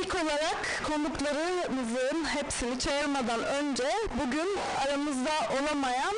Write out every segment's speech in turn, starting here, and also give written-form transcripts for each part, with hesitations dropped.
İlk olarak konuklarımızın hepsini çağırmadan önce bugün aramızda olamayan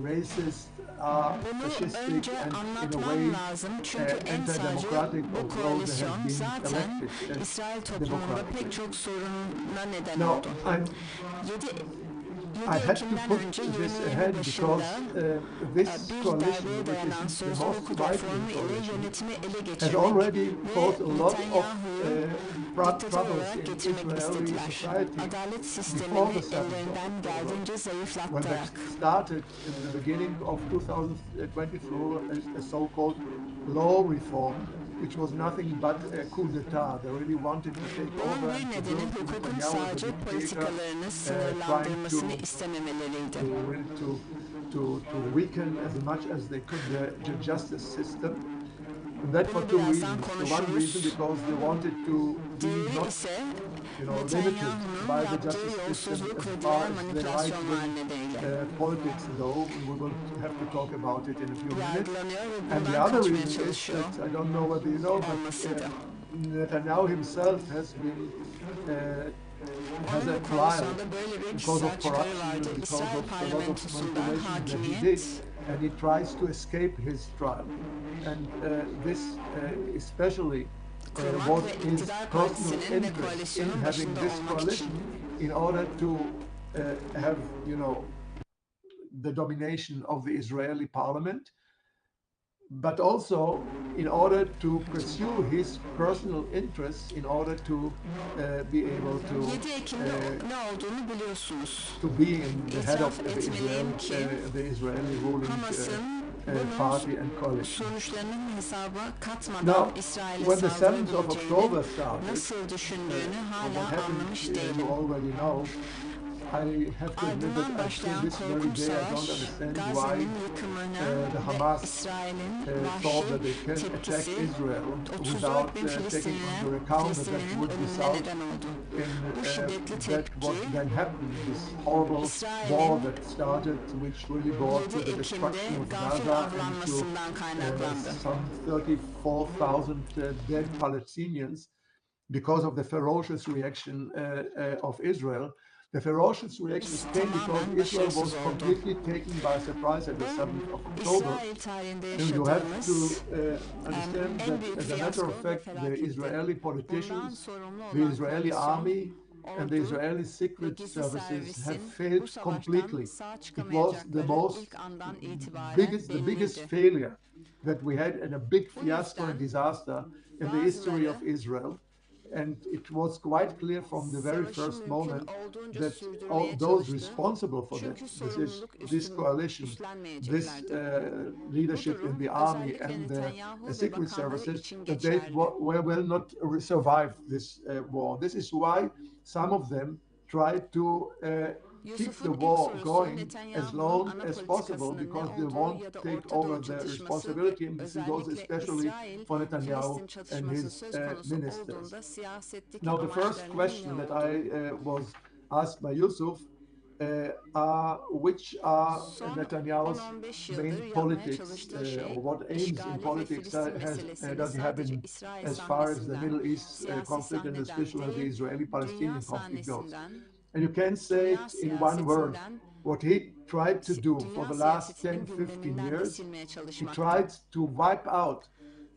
racist, fascistic, önce and in a anlatmam way lazım çünkü en sağcı anti-democratic, bu although they koalisyon have been zaten elected İsrail toplumunda democratically. pek çok soruna neden Now, oldu. 7 I had to Ekim'den put önce this 2020 ahead başında because this bir coalition, darbeye which dayanan is the sözlü most hukuk right-wing reformu ile coalition, yönetimi ele has geçirmek already ve caused a lot of Netanyahu'yu diktatör troubles olarak in getirmek Israeli istediler. society Adalet before sistemini the 7th of ellerinden October, geldiğince when zayıflatarak. they started in the beginning of 2024 a so-called law reform, which was nothing but a coup d'etat. They really wanted to take Bunun over bir and to nedeni build hukukun Netanyahu as a sadece dictator, politikalarını trying sınırlandırmasını istememeleriydi. to weaken as much as they could the justice system. And that for Bunu two birazdan reasons. The one reason konuşuruz. because they wanted to be Diğeri not, ise limited Netanyahu'nun by the yaptığı justice system yolsuzluk as ve far diğer as the manipülasyonlar right-wing nedeniyle politics go. We will have to talk about it in a few minutes. yargılanıyor ve And the bundan other kaçmaya reason is çalışıyor that, I don't know whether you know, but olmasıydı. Netanyahu himself has been has Onun a bu trial komisyonda böyle bir because of kişisel çıkarı corruption vardı. and because İsrail of a lot of parlamentosundan manipulations that he did, hakimiyet and he tries to escape his trial. And this especially kurmak was ve his iktidar personal partisinin ve interest in koalisyonun having başında this olmak coalition için. in order to have, the domination of the Israeli parliament, but also in order to pursue his personal interests, in order to be able to 7 Ekim'de ne olduğunu biliyorsunuz. to be in the head of İtiraf etmeliyim ki the Israeli ruling Hamas'ın party bunun and coalition. sonuçlarının hesaba katmadan Now, İsrail'e when the 7th of October saldırabileceğini started, nasıl düşündüğünü what hala happened, anlamış you değilim. already know, I have to admit that Ardından until başlayan this very korkunç day I don't savaş, understand why Gazze'nin yıkımını the ve Hamas İsrail'in thought that they vahşi can attack tepkisi Israel 34 without bin taking into Filistinli'nin account that that would ölümüne result neden oldu. in Bu şiddetli that tepki what then happened, this horrible war İsrail'in that started, which really brought to 7 the destruction Ekim'de of gafil Gaza and to avlanmasından kaynaklandı. some 34,000 dead Palestinians because of the ferocious reaction of Israel. The ferocious reaction came because Tamamen Israel was başarısız oldu. completely taken by surprise at the 7th of October. İsrail tarihinde And you have to yaşadığımız understand en büyük that, as a matter fiyasko of ve fact, the felaketti. Israeli Bundan politicians, sorumlu the olan Israeli koalisyon, army, and the ordu Israeli ve secret gizli services have servisin bu failed savaştan completely. sağ It was the çıkamayacakları most ilk andan itibaren biggest belliydi. failure that we had and a big Bu fiasco and yüzden disaster in the history of bazıları Israel. And it was quite clear from the very savaşı first mümkün moment olduğunca that sürdürmeye those çalıştı. responsible for that, Çünkü sorumluluk this coalition, this üstlenmeyeceklerdi. Bu leadership in durum the army özellikle and Netanyahu the ve secret bakanları services, için that they geçerli. will not survive this war. This is why some of them tried to keep the Yusuf'un ilk war sorusu going as Netanyahu'nun long ana as possible politikasının ne because they olduğu won't ya da take Orta over Doğu the çatışması ve responsibility. And this goes özellikle especially for Netanyahu İsrail-Filistin and çatışması his söz konusu ministers. olduğunda siyasetteki Now, the first amaçlarının question ne that I olduğu. was asked by Yusuf which are Son Netanyahu's 10-15 main yıldır yapmaya politics çalıştığı or şey, what aims in işgali ve politics Filistin meselesini does he have sadece in İsrail as far as the sahnesinden, Middle East siyasi conflict and sahneden especially the değil, Israeli-Palestinian dünya conflict goes. sahnesinden, And you can say dünya it in one word. siyasetinden, What he tried to do for dünya the last siyasetinin 10-15 gündeminden de years, silmeye he çalışmaktı. tried to wipe out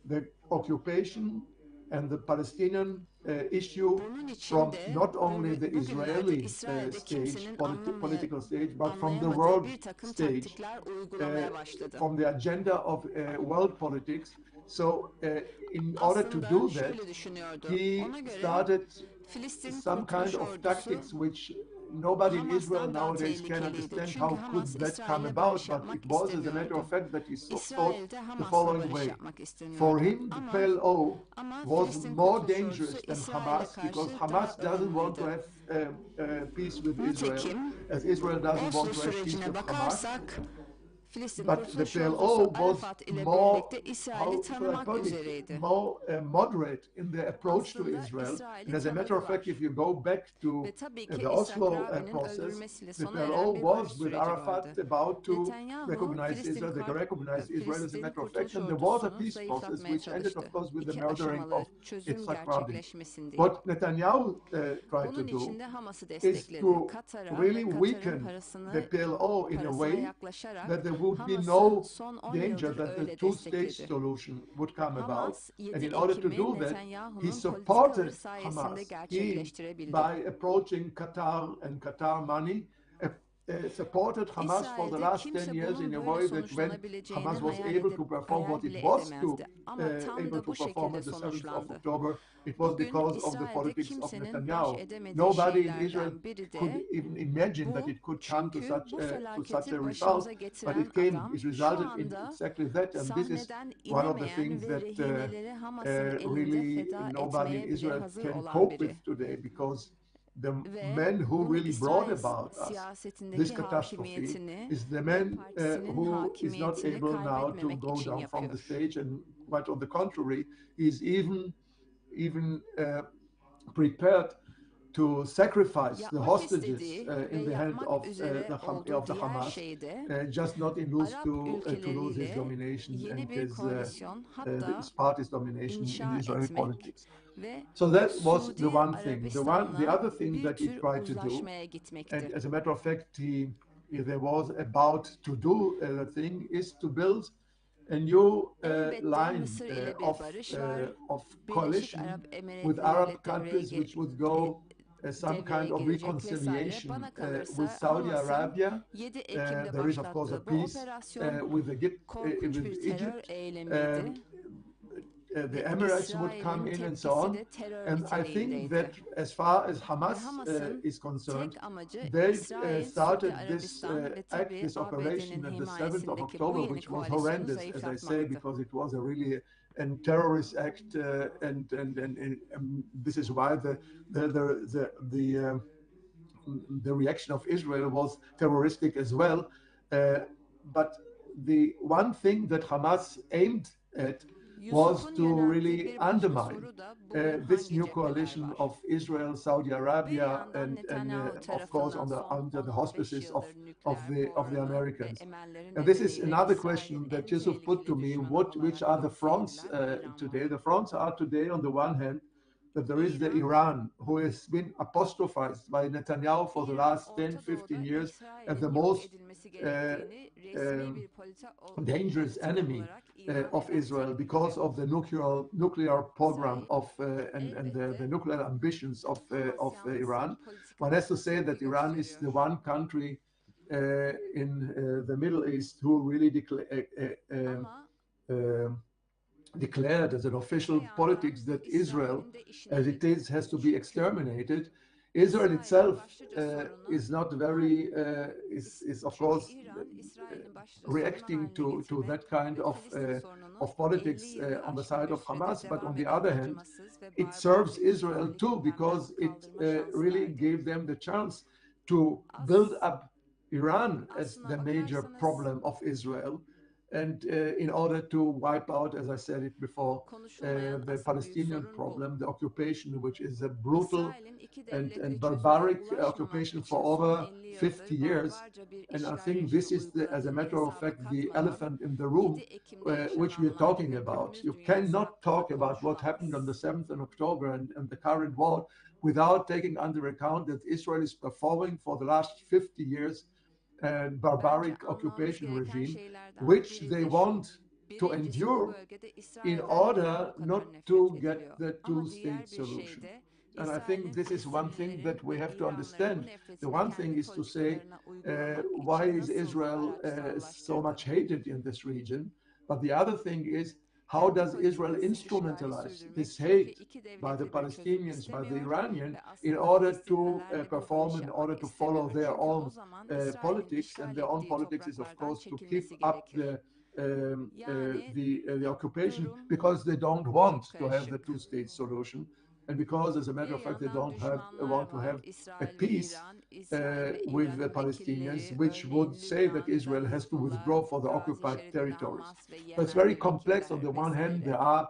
the occupation and the Palestinian issue Bunun için from de not only the bugünlerde Israeli İsrail'de stage, kimsenin political stage, but from the anlayamadığı world bir takım stage, taktikler uygulamaya başladı. from the agenda of world politics. So in order to Aslında do that, şöyle düşünüyordu. he Ona göre started Filistin some kind Kurtuluş of Ordusu tactics which nobody in Israel Hamas'tan daha nowadays can tehlikeliydi. understand Çünkü how could Hamas that come İsrail'le about, barış but yapmak it was as a matter istemiyordu. of fact that he thought İsrail de the Hamas'la following barış way. yapmak istemiyordu. For him, the PLO ama was Filistin more Kurtuluş dangerous Ordusu than İsrail'e Hamas because karşı Hamas daha doesn't want to ılımlıydı. have peace with Israel, Nitekim as Israel doesn't Oslo want to have peace sürecine with Hamas. bakarsak Filistin But the Kurtuluş PLO Ordusu was Arafat ile more, birlikte İsrail'i tanımak put it, üzereydi. more moderate in their approach to Aslında Israel. İsrail'i And as a matter of fact, tanıdılar. if you go back to Ve tabii ki the İshak Oslo Rabin'in process, öldürülmesiyle the sona eren PLO bir barış was with süreci Arafat vardı. about to Netanyahu recognize Israel. They recognized Israel as a matter of fact, and there was a peace process which ended, of course, with the İki murdering aşamalı of çözüm Yitzhak Rabin. gerçekleşmesin diye. What Netanyahu tried Bunun to do için de Hamas'ı is destekledi. to Katar'a really ve Katar'ın weaken parasını the PLO in a parasına way yaklaşarak that there would be Hamas'ı no son 10 danger yıldır that the öyle two-state destekledi. solution would come about. Hamas And 7 in order to Ekim'i do that, he Netanyahu'nun politikaları supported sayesinde Hamas gerçekleştirebildi. by approaching Qatar and Qatar money, supported Hamas for the İsrail'de last 10 kimse years in bunun a böyle way that when sonuçlanabileceğini Hamas was hayal able to perform what it bile was edemezdi. Ama tam able da to bu perform şekilde at the 7th of sonuçlandı. October, it was Bugün because of the İsrail'de politics of kimsenin baş Netanyahu. edemediği Nobody in Israel şeylerden biri could de even imagine that bu. it could come to Çünkü bu such a felaketi result, başımıza but getiren it came, adam it şu resulted in anda exactly that, and this is sahneden one of the inemeyen things ve that rehineleri Hamas'ın elinde really feda nobody in etmeye bile Israel hazır can olan cope biri. with today because the Ve men who bunu really brought İsrail about us this siyasetindeki catastrophe hakimiyetini is the ve man partisinin who is not hakimiyetini able now to kaybetmemek go için down from the yapıyor. stage, and quite on the contrary, is even prepared to sacrifice the Yapmak hostages istediği in ve the hand yapmak of üzere olduğu of the diğer Hamas, şey de just not in lose Arap to lose his ülkeleriyle domination yeni and bir his koalisyon hatta his party's domination in inşa Israeli etmek politics. ve So that was the Suudi one thing. The Arabistan'la other thing bir that he tür tried to do, uzlaşmaya and gitmekti. as a matter of fact, there was about to do the thing is to build a new Elbette line Mısır ile bir of barış var. of Birleşik coalition Arap with Emirlikleri Arab ile countries, which would go some devreye kind of girecek vesaire. reconciliation Bana kalırsa with Saudi Hamas'ın Arabia. 7 Ekim'de There is of course a başlattığı bu peace operasyon with korkunç with bir terör Egypt. eylemiydi. The Emirates would come in and so on. And I think that as far as Hamas is concerned, they started this act, this operation on the 7th of October, which was horrendous, as I say, because it was a really terrorist act, and this is why the the reaction of Israel was terroristic as well. But the one thing that Hamas aimed at was Yusuf'un to yönelttiği really bir başka undermine soru da bugün this hangi new cepheler coalition var? of Israel, Saudi Bir Arabia, yandan and Netanyahu of course tarafından son under the 10-15 auspices yıldır of nükleer the programı ve Americans. emelleri And this is nedeniyle another İsrail'in question that en Yusuf put to tehlikeli me: düşmanı which olarak are the fronts gösterilen İran today? var. The fronts are today, on the one hand, that there is the İran, Iran, who has been apostrophized by Netanyahu for the İran, last 10, Orta 15 Doğu'da years as İsrail'in the yok most edilmesi uh, gerektiğini resmi bir dangerous politika enemy olarak ilan of eden Israel tek because ülke. of the nuclear program İsrail of and the elbette nuclear ambitions of Hamas yanlısı Iran. bir politika One has to say tepki that Iran is the gösteriyor. one country in the Middle East who really Ama declared as an öte official yandan politics that Israel, İsrail'in de işine as it geliyor. is, has to be Çünkü exterminated. Israel İsrail'in itself başlıca sorunu is not very is of çünkü course İran İsrail'in başlıca sorunu reacting haline to getirmek that kind ve Filistin sorununu of 50 politics yılı on the aşkın side bir of süredir Hamas. But on devam the eden other hand, acımasız ve it serves barbarca Israel işgalini too gündemden because it kaldırma şansı really verdi. gave them the chance to build up Iran as Aslına the major bakarsanız problem of Israel. And in order to wipe out, as I said it before, konuşulmayan the asıl büyük Palestinian sorun bu. problem, the occupation, which is a brutal İsrail'in iki and devlete çözüme barbaric ulaşmamak occupation for için son over 50 50 yıldır years. barbarca bir And I işgal think rejimi this is, as a uyguladığını matter of hesaba fact, the katmadan elephant in the 7 room, Ekim'de which we are yaşananlar talking gibi about. günümüz You dünyası cannot hakkında talk about what happened on the konuşulamaz. 7th of October and the current war without taking under account that Israel is performing for the last 50 years Bence barbaric anlamamız occupation gereken regime, şeylerden which biri they de şu. want to Birincisi bu endure bölgede in İsrail'den neden order bu not kadar nefret to get ediliyor? the Ama two-state diğer bir şey solution. de And I think İsrail'in this is one thing that Filistinlilerin we ve have to İranlıların bu understand. The nefretini one thing kendi is to say, politikalarına uygulamak why için is nasıl Israel so araçsallaştırdı? much hated in this region? But the other thing is, how Kendi does Israel politikası işgali instrumentalize sürdürmek this çünkü hate iki by the devletli bir çözüm Palestinians, by the istemiyor Iranian, ve in aslında order to Filistinlilerle bir perform, barış in yapmak order to istemiyor. follow their Çünkü o own zaman İsrail'in politics, and işgal their own ettiği politics is, of topraklardan course, to keep çekilmesi up gerekir. Yani the occupation durum because they don't çok want to have the karışık. two-state solution, and because, as a matter Bir of fact, they yandan don't düşmanlar want to var. have a İsrail ve peace İran, İsrail ve with the İran'ın Palestinians, vekilleri which would örneğin say that Lübnan'da Israel has to Hizbullah, withdraw for the Gazi occupied şeridinde territories. Hamas ve So it's very Yemen'de complex. On the vekiller one hand, there vesaire. are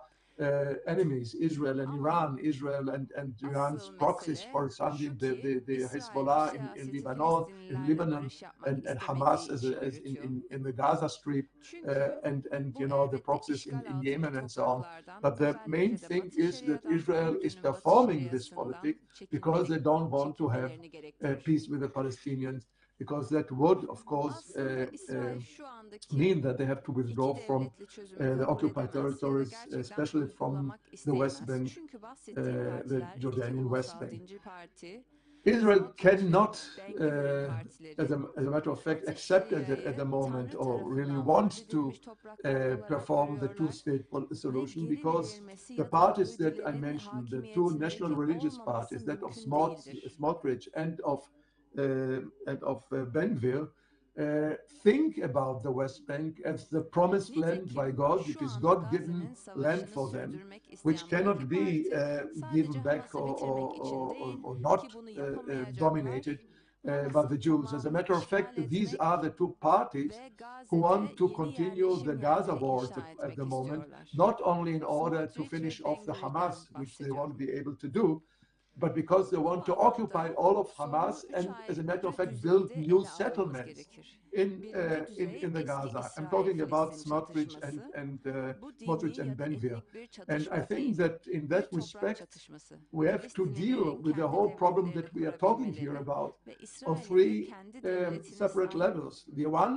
enemies, Israel and Ama Iran, Israel and Iran's asıl proxies, mesele for example, şu ki the İsrail bu Hezbollah in siyaseti Lebanon, Filistinlilerle barış yapmak and istemediği Hamas için as yürütüyor. in the Gaza Strip, Çünkü and bu the elbette proxies işgal in altında Yemen and so on. topraklardan But the main özellikle de thing Batı is that Şeria'dan Israel is Ürdün'ün Batı performing this Şeria'sından politic because they don't want to have çekilmelerini gerektirir. peace with the Palestinians, because that would, of course, Aslında İsrail şu andaki mean that they have to withdraw iki from devletli çözümü the kabul occupied edemez ya da territories, gerçekten especially from uygulamak the West isteyemez. Bank, Çünkü bahsettiğim the partiler iki Jordanian West ulusal Bank. dinci parti, Israel Smotrich ve cannot, Ben Gvir'in partileri, as a matter of fact, Batı accept at Şeria'yı the moment Tanrı or really tarafından vaat want to edilmiş topraklar olarak perform the görüyorlar two-state ve solution geri because verilmesi the ya da parties that I Yahudilerin mentioned, the two national hakimiyetinde religious olmaması parties, that of mümkün değildir. Smotrich and of Ben Gvir, think about the West Bank as the promised land by Nitekim God. It şu is anda God-given Gazze'nin land savaşını for them, sürdürmek which isteyen bu cannot iki be parti sadece given back Hamas'ı bitirmek için değil or ki not bunu yapamayacaklar. dominated by the Hamas'ın Jews. As a tamamını matter of fact, işgal these etmek are the two parties ve who Gazze'de want to yeni continue the yerleşim Gaza yerleri wars inşa at the etmek moment, istiyorlar. not only in order to Smotrich finish ve off the Ben-Gvir'den Hamas, which they won't bahsediyorum. be able to do, but because they Bu want to occupy anlamda all of sorunu Hamas üç and, as a matter of ayrı fact, build düzeyde new ele almamız settlements gerekir. in Birinci düzey the eski Gaza. I'm talking about İsrail-Filistin çatışması. Bu Smotrich dini and ya da Ben Gvir. etnik bir And I çatışma think değil, that in bir that toprak respect, çatışması. we have to deal Filistinlilerin with the kendi whole problem that devletlerini we are talking here kurabilmeleri about ve on İsrail'in de three kendi devletine separate sahip levels. The one